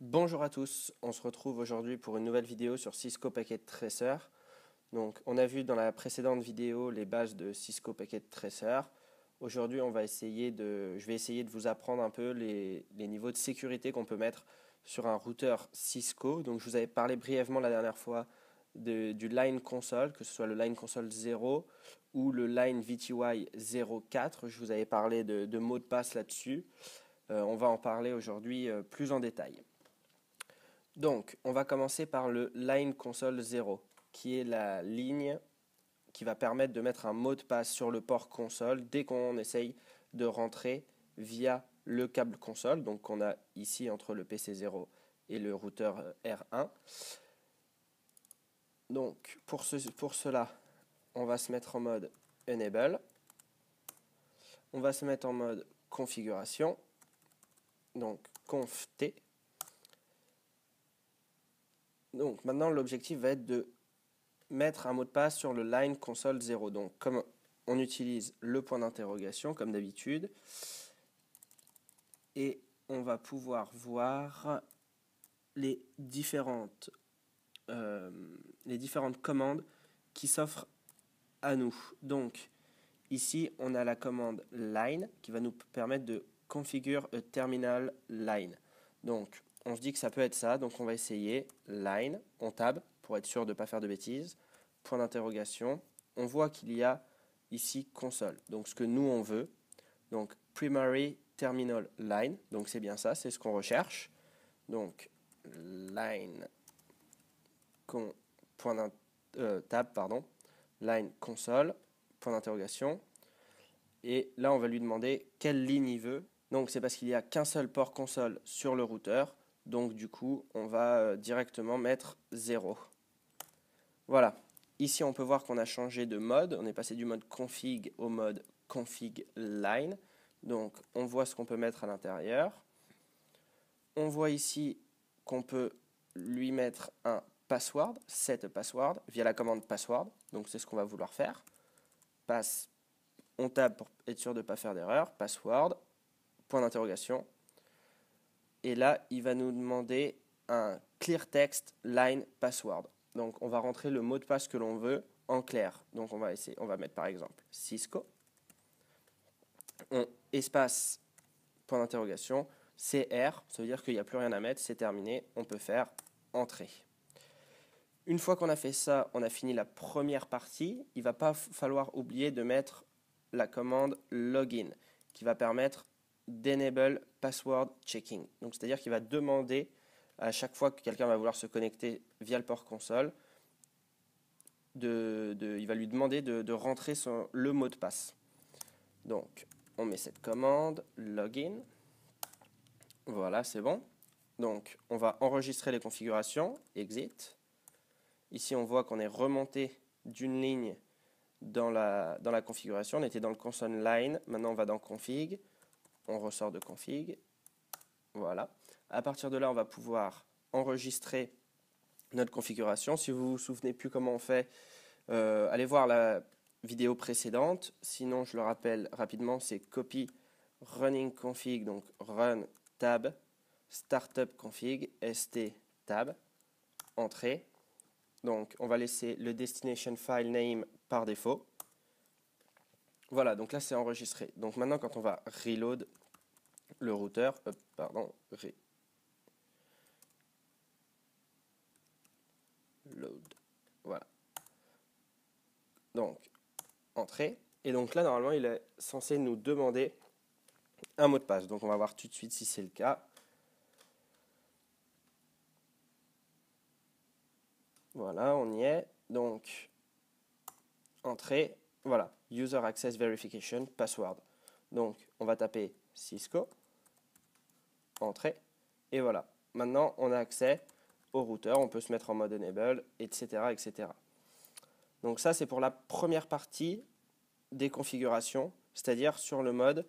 Bonjour à tous, on se retrouve aujourd'hui pour une nouvelle vidéo sur Cisco Packet Tracer. Donc, on a vu dans la précédente vidéo les bases de Cisco Packet Tracer. Aujourd'hui, je vais essayer de vous apprendre un peu les niveaux de sécurité qu'on peut mettre sur un routeur Cisco. Donc, je vous avais parlé brièvement la dernière fois du Line Console, que ce soit le Line Console 0 ou le Line VTY 04. Je vous avais parlé de mots de passe là-dessus. On va en parler aujourd'hui plus en détail. Donc, on va commencer par le Line Console 0, qui est la ligne qui va permettre de mettre un mot de passe sur le port console dès qu'on essaye de rentrer via le câble console, donc qu'on a ici entre le PC0 et le routeur R1. Donc, pour cela, on va se mettre en mode Enable. On va se mettre en mode Configuration, donc Conf T. Donc maintenant, l'objectif va être de mettre un mot de passe sur le Line Console 0. Donc comme on utilise le point d'interrogation comme d'habitude, et on va pouvoir voir les différentes commandes qui s'offrent à nous. Donc ici, on a la commande line qui va nous permettre de configure a terminal line. Donc on se dit que ça peut être ça, donc on va essayer line, on tab pour être sûr de ne pas faire de bêtises, point d'interrogation, on voit qu'il y a ici console, donc ce que nous on veut, donc primary terminal line, donc c'est bien ça, c'est ce qu'on recherche, donc line line console, point d'interrogation, et là on va lui demander quelle ligne il veut, donc c'est parce qu'il n'y a qu'un seul port console sur le routeur. Donc du coup, on va directement mettre 0. Voilà. Ici, on peut voir qu'on a changé de mode. On est passé du mode config au mode config line. Donc, on voit ce qu'on peut mettre à l'intérieur. On voit ici qu'on peut lui mettre un password, set password, via la commande password. Donc, c'est ce qu'on va vouloir faire. On tape pour être sûr de ne pas faire d'erreur. Password, point d'interrogation. Et là, il va nous demander un clear text line password. Donc, on va rentrer le mot de passe que l'on veut en clair. Donc, on va mettre par exemple Cisco, espace, point d'interrogation, CR, ça veut dire qu'il n'y a plus rien à mettre, c'est terminé, on peut faire entrée. Une fois qu'on a fait ça, on a fini la première partie, il ne va pas falloir oublier de mettre la commande login, qui va permettre d'enable password checking. Donc c'est-à-dire qu'il va demander à chaque fois que quelqu'un va vouloir se connecter via le port console, il va lui demander de rentrer le mot de passe. Donc on met cette commande login. Voilà, c'est bon. Donc on va enregistrer les configurations, exit. Ici on voit qu'on est remonté d'une ligne dans la configuration. On était dans le console line, maintenant on va dans config. On ressort de config, voilà. À partir de là, on va pouvoir enregistrer notre configuration. Si vous vous souvenez plus comment on fait, allez voir la vidéo précédente. Sinon, je le rappelle rapidement, c'est copy running config, donc run tab, startup config, st tab, entrée. Donc, on va laisser le destination file name par défaut. Voilà, donc là c'est enregistré. Donc maintenant quand on va reload le routeur, voilà. Donc entrée, et donc là normalement il est censé nous demander un mot de passe. Donc on va voir tout de suite si c'est le cas. Voilà, on y est. Donc entrée, voilà, user access verification password. Donc on va taper Cisco, entrée, et voilà. Maintenant on a accès au routeur, on peut se mettre en mode enable, etc., etc. Donc ça c'est pour la première partie des configurations, c'est-à-dire sur le mode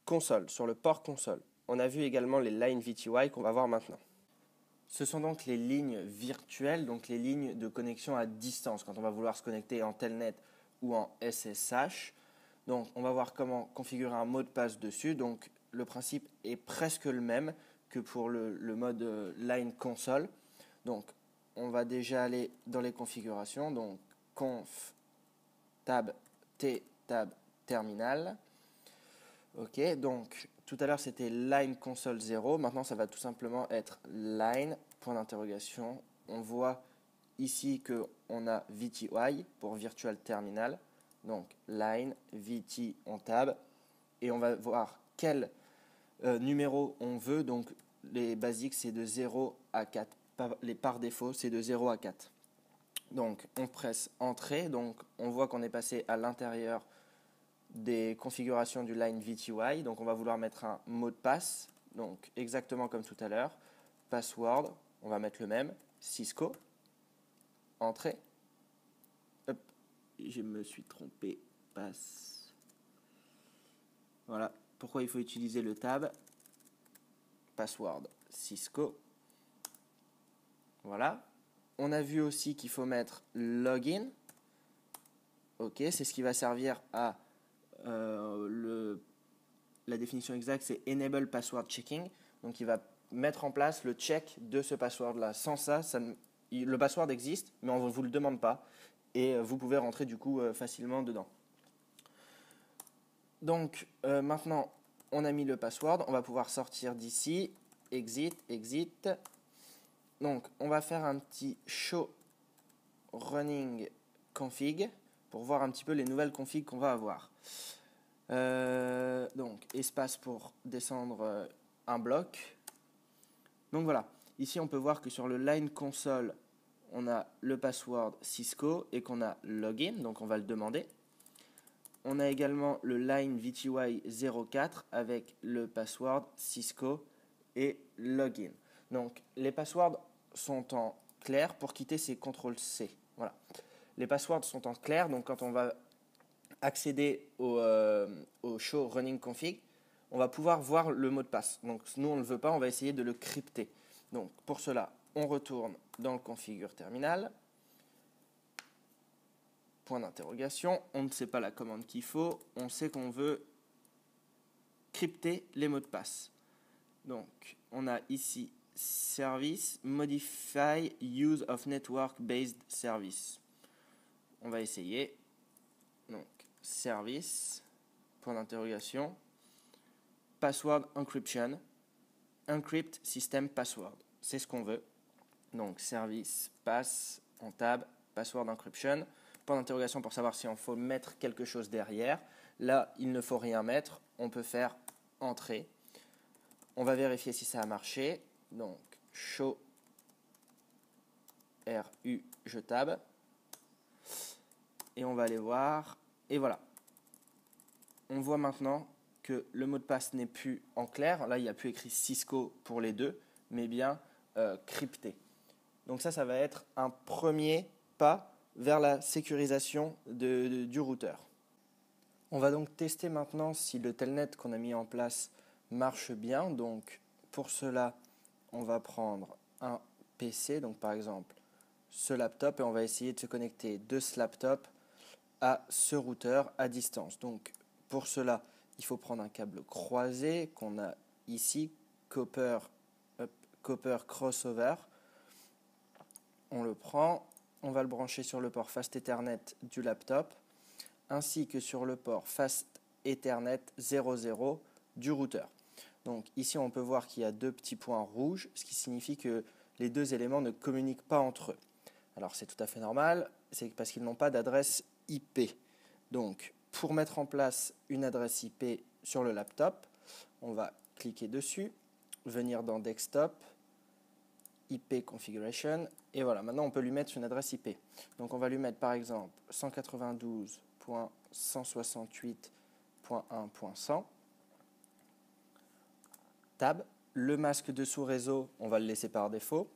console, sur le port console. On a vu également les Line VTY qu'on va voir maintenant. Ce sont donc les lignes virtuelles, donc les lignes de connexion à distance, quand on va vouloir se connecter en Telnet ou en SSH. Donc on va voir comment configurer un mot de passe dessus. Donc le principe est presque le même que pour le mode line console. Donc, on va déjà aller dans les configurations. Donc, conf tab t tab terminal. Ok, donc tout à l'heure c'était line console 0. Maintenant, ça va tout simplement être line, point d'interrogation. On voit ici qu'on a VTY pour Virtual Terminal. Donc, line, VT, on tab. Et on va voir quel numéro on veut. Donc, les basiques, c'est de 0 à 4. Par défaut, c'est de 0 à 4. Donc, on presse Entrée. Donc, on voit qu'on est passé à l'intérieur des configurations du line VTY. Donc, on va vouloir mettre un mot de passe. Donc, exactement comme tout à l'heure. Password, on va mettre le même. Cisco. Entrée. Hop, je me suis trompé. Passe. Voilà. Pourquoi il faut utiliser le tab. Password Cisco. Voilà. On a vu aussi qu'il faut mettre login. Ok, c'est ce qui va servir à la définition exacte, c'est enable password checking. Donc il va mettre en place le check de ce password-là. Sans ça, le password existe, mais on ne vous le demande pas. Et vous pouvez rentrer du coup facilement dedans. Donc maintenant, on a mis le password. On va pouvoir sortir d'ici. Exit, exit. Donc, on va faire un petit show running config pour voir un petit peu les nouvelles configs qu'on va avoir. Donc, espace pour descendre un bloc. Donc voilà, ici on peut voir que sur le line console, on a le password Cisco et qu'on a login, donc on va le demander. On a également le line VTY 04 avec le password Cisco et login. Donc les passwords sont en clair. Pour quitter, c'est CTRL-C. Voilà. Les passwords sont en clair, donc quand on va accéder au show running config, on va pouvoir voir le mot de passe. Donc nous, on ne le veut pas, on va essayer de le crypter. Donc pour cela, on retourne dans le configure terminal. Point d'interrogation. On ne sait pas la commande qu'il faut. On sait qu'on veut crypter les mots de passe. Donc on a ici service, modify use of network based service. On va essayer. Donc service, point d'interrogation, password encryption, encrypt system password. C'est ce qu'on veut. Donc service, pass, en tab, password encryption, point d'interrogation pour savoir si on faut mettre quelque chose derrière. Là, il ne faut rien mettre. On peut faire entrée. On va vérifier si ça a marché. Donc show RU, je tab. Et on va aller voir. Et voilà. On voit maintenant que le mot de passe n'est plus en clair. Là, il n'y a plus écrit Cisco pour les deux, mais bien crypté. Donc ça va être un premier pas vers la sécurisation du routeur. On va donc tester maintenant si le telnet qu'on a mis en place marche bien. Donc pour cela, on va prendre un PC, donc par exemple ce laptop, et on va essayer de se connecter de ce laptop à ce routeur à distance. Donc pour cela, il faut prendre un câble croisé qu'on a ici, copper crossover. On le prend, on va le brancher sur le port Fast Ethernet du laptop, ainsi que sur le port Fast Ethernet 00 du routeur. Donc ici, on peut voir qu'il y a deux petits points rouges, ce qui signifie que les deux éléments ne communiquent pas entre eux. Alors c'est tout à fait normal, c'est parce qu'ils n'ont pas d'adresse IP. Donc pour mettre en place une adresse IP sur le laptop, on va cliquer dessus, venir dans Desktop, IP Configuration, et voilà, maintenant on peut lui mettre une adresse IP. Donc on va lui mettre par exemple 192.168.1.100, tab, le masque de sous-réseau, on va le laisser par défaut,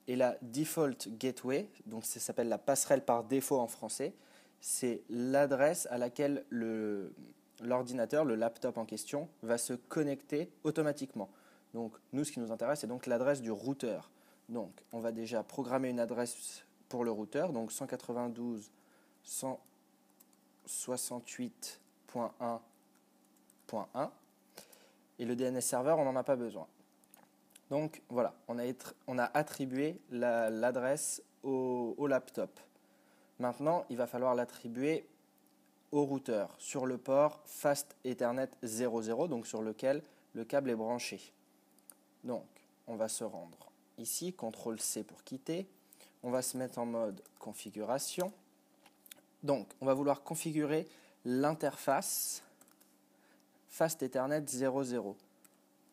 et la Default Gateway, donc ça s'appelle la passerelle par défaut en français, c'est l'adresse à laquelle l'ordinateur, le laptop en question, va se connecter automatiquement. Donc nous, ce qui nous intéresse, c'est donc l'adresse du routeur. Donc on va déjà programmer une adresse pour le routeur, donc 192.168.1.1, et le DNS serveur, on n'en a pas besoin. Donc voilà, on a attribué l'adresse au laptop. Maintenant, il va falloir l'attribuer au routeur sur le port Fast Ethernet 00, donc sur lequel le câble est branché. Donc, on va se rendre ici, CTRL-C pour quitter. On va se mettre en mode configuration. Donc, on va vouloir configurer l'interface Fast Ethernet 00.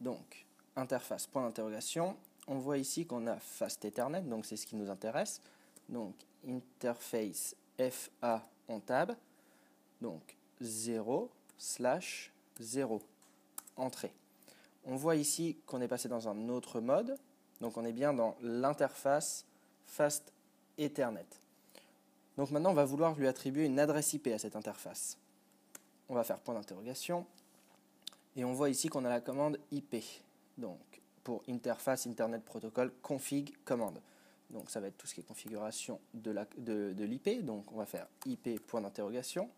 Donc, interface, point d'interrogation. On voit ici qu'on a Fast Ethernet, donc c'est ce qui nous intéresse. Donc, interface FA en tab. Donc, 0/0. Entrée. On voit ici qu'on est passé dans un autre mode. Donc, on est bien dans l'interface Fast Ethernet. Donc, maintenant, on va vouloir lui attribuer une adresse IP à cette interface. On va faire point d'interrogation. Et on voit ici qu'on a la commande IP. Donc, pour interface Internet Protocol config commande. Donc, ça va être tout ce qui est configuration de l'IP. Donc, on va faire IP point d'interrogation.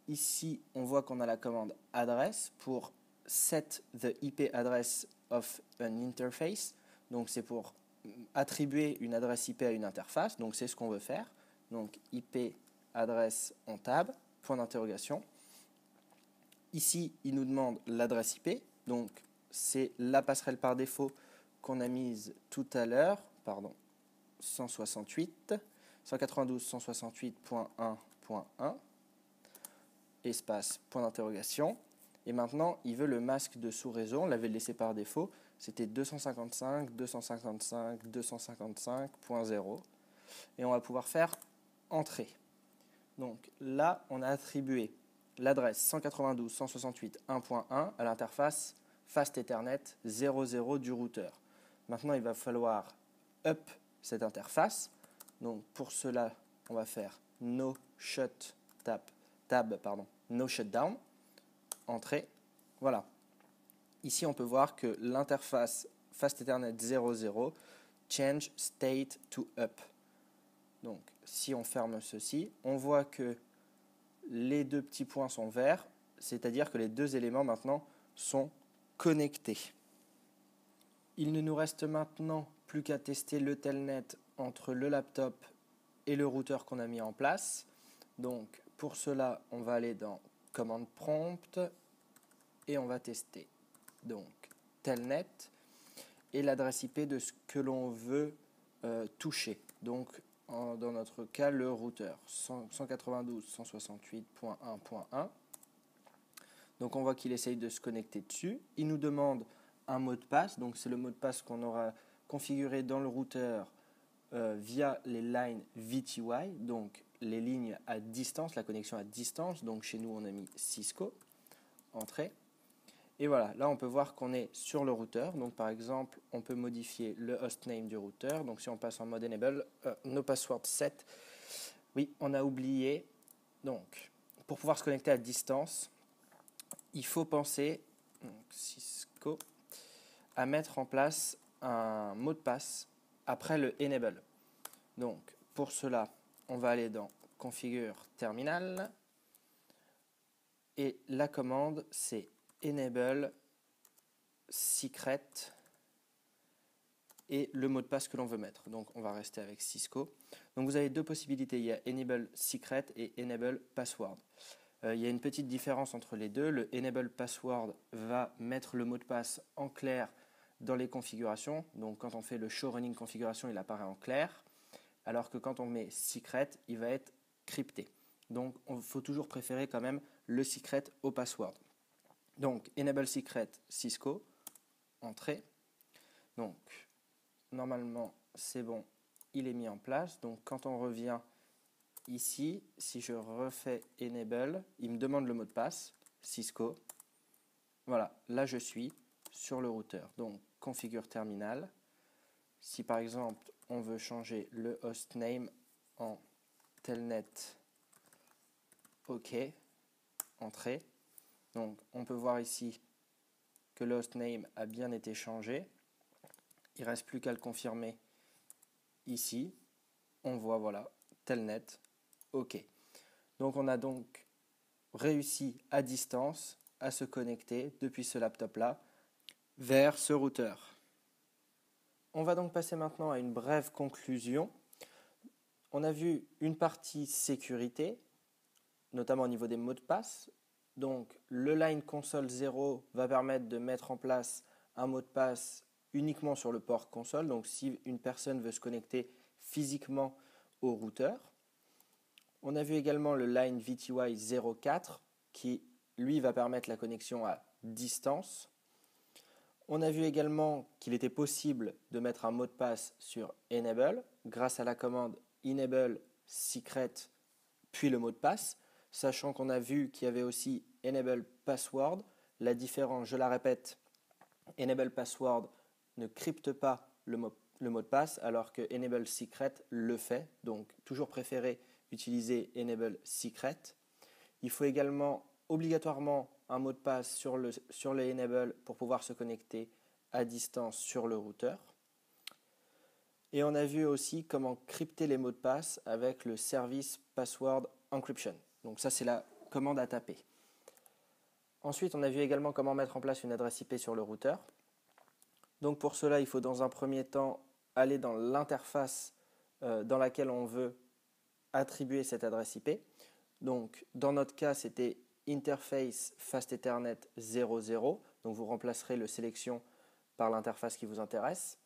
Ici, on voit qu'on a la commande adresse pour set the IP address of an interface. Donc, c'est pour attribuer une adresse IP à une interface. Donc, c'est ce qu'on veut faire. Donc, IP adresse en tab, point d'interrogation. Ici, il nous demande l'adresse IP. Donc, c'est la passerelle par défaut qu'on a mise tout à l'heure. Pardon, 192.168.1.1. Espace, point d'interrogation. Et maintenant, il veut le masque de sous-réseau. On l'avait laissé par défaut. C'était 255.255.255.0. Et on va pouvoir faire entrée. Donc là, on a attribué l'adresse 192.168.1.1 à l'interface Fast Ethernet 00 du routeur. Maintenant, il va falloir up cette interface. Donc pour cela, on va faire no shutdown, entrée. Voilà. Ici, on peut voir que l'interface Fast Ethernet 00 change state to up. Donc, si on ferme ceci, on voit que les deux petits points sont verts, c'est-à-dire que les deux éléments maintenant sont connectés. Il ne nous reste maintenant plus qu'à tester le telnet entre le laptop et le routeur qu'on a mis en place. Donc, pour cela, on va aller dans commande prompt et on va tester. Donc, telnet et l'adresse IP de ce que l'on veut toucher. Donc, dans notre cas, le routeur 192.168.1.1. Donc, on voit qu'il essaye de se connecter dessus. Il nous demande un mot de passe. Donc, c'est le mot de passe qu'on aura configuré dans le routeur via les lines VTY, donc les lignes à distance, la connexion à distance. Donc, chez nous, on a mis Cisco, entrée. Et voilà, là on peut voir qu'on est sur le routeur. Donc par exemple, on peut modifier le hostname du routeur. Donc si on passe en mode enable, no password set. Oui, on a oublié. Donc, pour pouvoir se connecter à distance, il faut penser, donc, Cisco, à mettre en place un mot de passe après le enable. Donc pour cela, on va aller dans configure terminal. Et la commande, c'est enable secret et le mot de passe que l'on veut mettre. Donc on va rester avec Cisco. Donc vous avez deux possibilités, il y a enable secret et enable password. Il y a une petite différence entre les deux. Le enable password va mettre le mot de passe en clair dans les configurations. Donc quand on fait le show running configuration, il apparaît en clair, alors que quand on met secret, il va être crypté. Donc il faut toujours préférer quand même le secret au password. Donc, enable secret Cisco, entrée. Donc, normalement, c'est bon, il est mis en place. Donc, quand on revient ici, si je refais enable, il me demande le mot de passe, Cisco. Voilà, là, je suis sur le routeur. Donc, configure terminal. Si, par exemple, on veut changer le hostname en telnet, OK, entrée. Donc, on peut voir ici que le hostname a bien été changé. Il ne reste plus qu'à le confirmer ici. On voit, voilà, telnet, OK. Donc, on a donc réussi à distance à se connecter depuis ce laptop-là vers ce routeur. On va donc passer maintenant à une brève conclusion. On a vu une partie sécurité, notamment au niveau des mots de passe. Donc le line console 0 va permettre de mettre en place un mot de passe uniquement sur le port console, donc si une personne veut se connecter physiquement au routeur. On a vu également le line VTY 04 qui lui va permettre la connexion à distance. On a vu également qu'il était possible de mettre un mot de passe sur Enable grâce à la commande Enable Secret puis le mot de passe, sachant qu'on a vu qu'il y avait aussi Enable Password. La différence, je la répète, Enable Password ne crypte pas le mot de passe alors que Enable Secret le fait, donc toujours préféré utiliser Enable Secret. Il faut également obligatoirement un mot de passe sur le Enable pour pouvoir se connecter à distance sur le routeur. Et on a vu aussi comment crypter les mots de passe avec le Service Password Encryption. Donc ça, c'est la commande à taper. Ensuite, on a vu également comment mettre en place une adresse IP sur le routeur. Donc pour cela, il faut dans un premier temps aller dans l'interface dans laquelle on veut attribuer cette adresse IP. Donc dans notre cas, c'était Interface Fast Ethernet 00. Donc vous remplacerez le sélection par l'interface qui vous intéresse.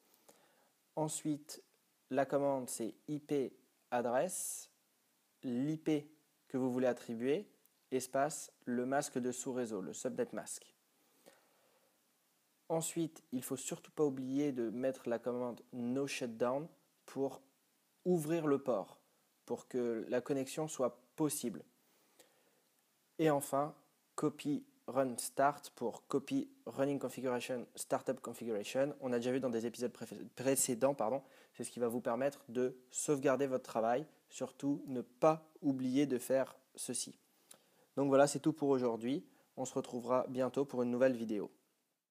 Ensuite, la commande, c'est IP adresse, l'IP que vous voulez attribuer, espace, le masque de sous-réseau, le subnet mask. Ensuite, il ne faut surtout pas oublier de mettre la commande no shutdown pour ouvrir le port, pour que la connexion soit possible. Et enfin, copy run start pour copy running configuration startup configuration. On a déjà vu dans des épisodes précédents, c'est ce qui va vous permettre de sauvegarder votre travail. Surtout, ne pas oublier de faire ceci. Donc voilà, c'est tout pour aujourd'hui. On se retrouvera bientôt pour une nouvelle vidéo.